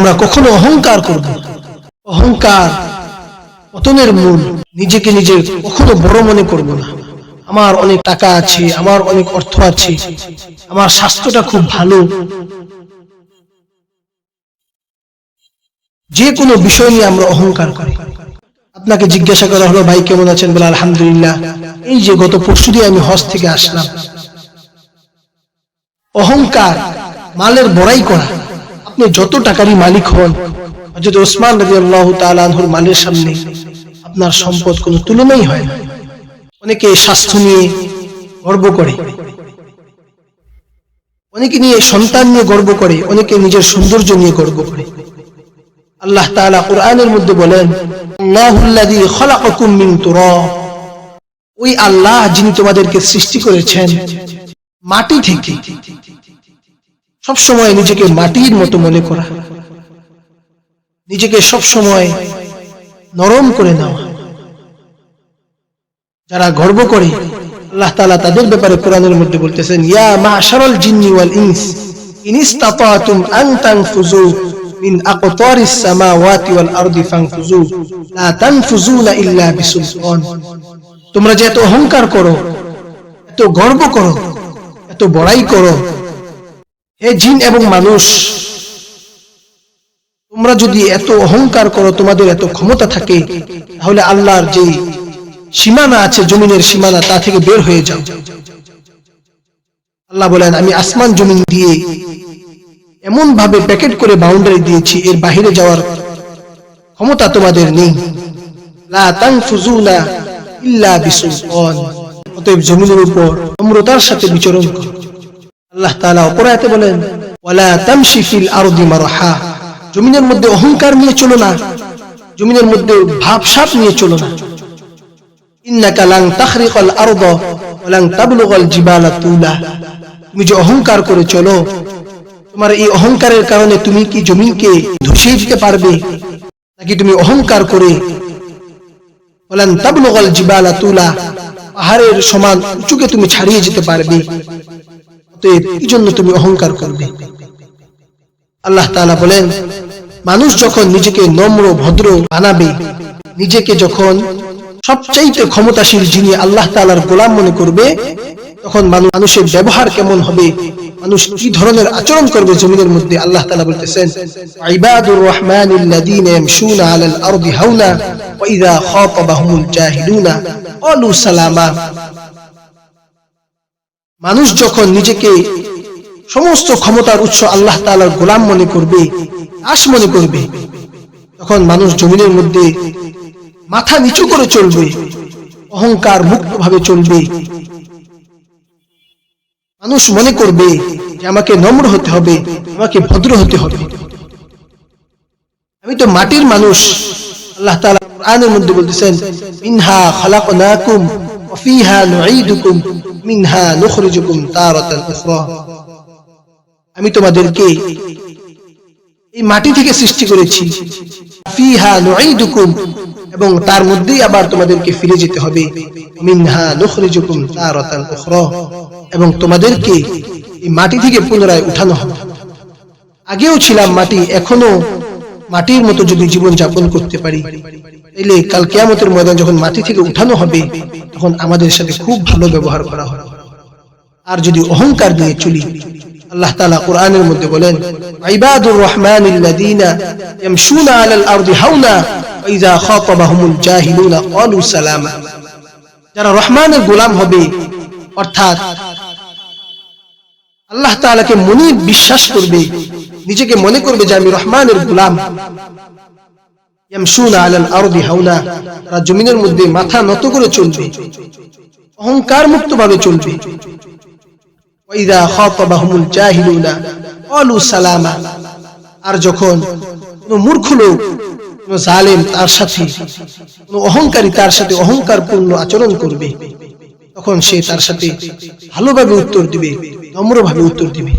আমরা কখনো অহংকার করব না। অহংকার পতনের মূল। নিজেকে নিজে কখনো বড় মনে করব না। আমার অনেক টাকা আছে, আমার অনেক অর্থ আছে, আমার স্বাস্থ্যটা খুব ভালো। যে কোনো বিষয় নিয়ে আমরা অহংকার করি। আপনাকে জিজ্ঞাসা করা হলো, ভাই কেমন আছেন? বলে আলহামদুলিল্লাহ, এই যে গত পরশুদিন আমি হজ থেকে আসলাম। অহংকার মালের বড়াই করা। আপনি যত টাকারই মালিক হন, হযরত ওসমান রাদিয়াল্লাহু তাআলা আনহুর মালের সামনে আপনার সম্পদ কোনো তুলনাই হয় না। অনেকে স্বাস্থ্য নিয়ে গর্ব করে, অনেকে নিয়ে সন্তান নিয়ে গর্ব করে, অনেকে নিজের সৌন্দর্য নিয়ে গর্ব করে। আল্লাহ তাআলা কোরআনের মধ্যে বলেন, আল্লাহুল্লাযী খালাকাকুম মিন তুরাব, ওই আল্লাহ যিনি তোমাদেরকে সৃষ্টি করেছেন মাটি থেকে। সব সময় নিজেকে মাটির মতো মনে করা, নিজেকে সব সময় নরম করে নেওয়া। যারা গর্ব করে, আল্লাহ তাআলা তাদের ব্যাপারে কোরআনের মধ্যে বলতেছেন, ইয়া মা'শারাল জিন্নি ওয়াল ইনস ইন ইসতাতাতুম আন তানফুযু মিন আকতারিস সামাওয়াতি ওয়াল আরদি ফানফুযু লা তানফুযুনা ইল্লা বিসুলতান। তোমরা যে এত অহংকার করো, এত গর্ব করো, এত বড়াই করো, হে জিন এবং মানুষ, তোমরা যদি এত অহংকার করো, তোমাদের এত ক্ষমতা থাকে, তাহলে আল্লাহর যে সীমানা আছে, জমিনের সীমানা, তা থেকে বের হয়ে যাও। আল্লাহ বলেন, আমি আসমান জমিন দিয়ে এমন ভাবে প্যাকেট করে বাউন্ডারি দিয়েছি, এর বাহিরে যাওয়ার ক্ষমতা তোমাদের নেই। লা তানফুযুনা ইল্লা বিসুলতান। অতএব জমিনের উপর নম্রতার সাথে বিচরণ করো। আল্লাহ তাআলা অপর আয়াতে বলেন, ওয়ালা তামশি ফিল আরদি মারহা। জমিনের মধ্যে অহংকার নিয়ে চলো না, জমিনের মধ্যে ভাবসাব নিয়ে চলো না। ইন্নাকা লান তাখরিকাল আরদা ওয়া লান তাবলুগাল জিবালা তুলা। তুমি যে অহংকার করে চলো, তোমার এই অহংকারের কারণে তুমি কি জমিনকে ধসিয়ে দিতে পারবে? নাকি তুমি অহংকার করে ওয়া লান তাবলুগাল জিবালা তুলা, পাহাড়ের সমান উঁচুকে তুমি ছাড়িয়ে যেতে পারবে? অতএব এই জন্য তুমি অহংকার করবে। আল্লাহ তাআলা বলেন, মানুষ যখন নিজেকে নম্র ভদ্র বানাবে, নিজেকে যখন সবচাইতে ক্ষমতাশীল যিনি আল্লাহ তাআলার গোলাম মনে করবে, তখন মানুষের ব্যবহার কেমন হবে, মানুষ কি ধরনের আচরণ করবে জমিনের মধ্যে। আল্লাহ তাআলা বলতেছেন, ইবাদুর রহমানিল্লাযীনা ইয়ামশুনা আলাল আরদি হাওনা ওয়া ইযা খাতাবাহুমুল জাহিলুনা ক্বালু সালামা। মানুষ যখন নিজেকে সমস্ত ক্ষমতার উৎস আল্লাহ তাআলার গোলাম মনে করবে, দাস মনে করবে, তখন মানুষ জমিনের মধ্যে মাথা নিচু করে চলবে, অহংকার মুক্ত ভাবে চলবে। মানুষ মনে করবে যে আমাকে নম্র হতে হবে, আমাকে ভদ্র হতে হবে। আমি তো মাটির মানুষ। আল্লাহ তাআলা কোরআনের মধ্যে বলতেছেন, মিনহা খালাকনাকুম ওয়া ফিহা নুঈদুকুম মিনহা নুখরিজুকুম তারাতান উখরা। আমি তোমাদেরকে এই মাটি থেকে সৃষ্টি করেছি, ফিহা নুঈদুকুম, এবং তার মধ্যেই আবার তোমাদেরকে ফিরে যেতে হবে, মিনহা নুখরিজুকুম তারাতান উখরা, এবং তোমাদেরকে এই মাটি থেকে পুনরায় উঠানো হবে। আগেও ছিলাম মাটি, এখনো মাটির মতো যদি জীবন যাপন করতে পারি, তাহলে কাল কিয়ামতের ময়দান যখন মাটি থেকে উঠানো হবে, তখন আমাদের সাথে খুব ভালো ব্যবহার করা হবে। আর যদি অহংকার নিয়ে চলি, আল্লাহ তাআলা কোরআনের মধ্যে বলেন, ইবাদুর রহমানিল্লাযীনা ইয়ামশুনা আলাল আরদি হাওনা ওয়া ইযা খাতাবাহুমুল জাহিলুনা ক্বালু সালামা। যারা রহমানের গোলাম হবে, অর্থাৎ আল্লাহ তাআলাকে মনে বিশ্বাস করবে, নিজেকে মনে করবে যে আমি রহমানের গোলাম। ইয়ামশুনা আলাল আরদি হাওনা, তারা জমিনের মধ্যে মাথা নত করে চলবে, অহংকার মুক্ত ভাবে চলবে। ওয়া ইযা খাতাবাহুমুল জাহিলুনা ক্বালু সালামা। আর যখন কোন মূর্খ লোক, কোন জালেম তার সাথে, কোন অহংকারী তার সাথে অহংকারপূর্ণ আচরণ করবে, তখন সে তার সাথে ভালোভাবে উত্তর দিবে, নম্রভাবে উত্তর দিবে।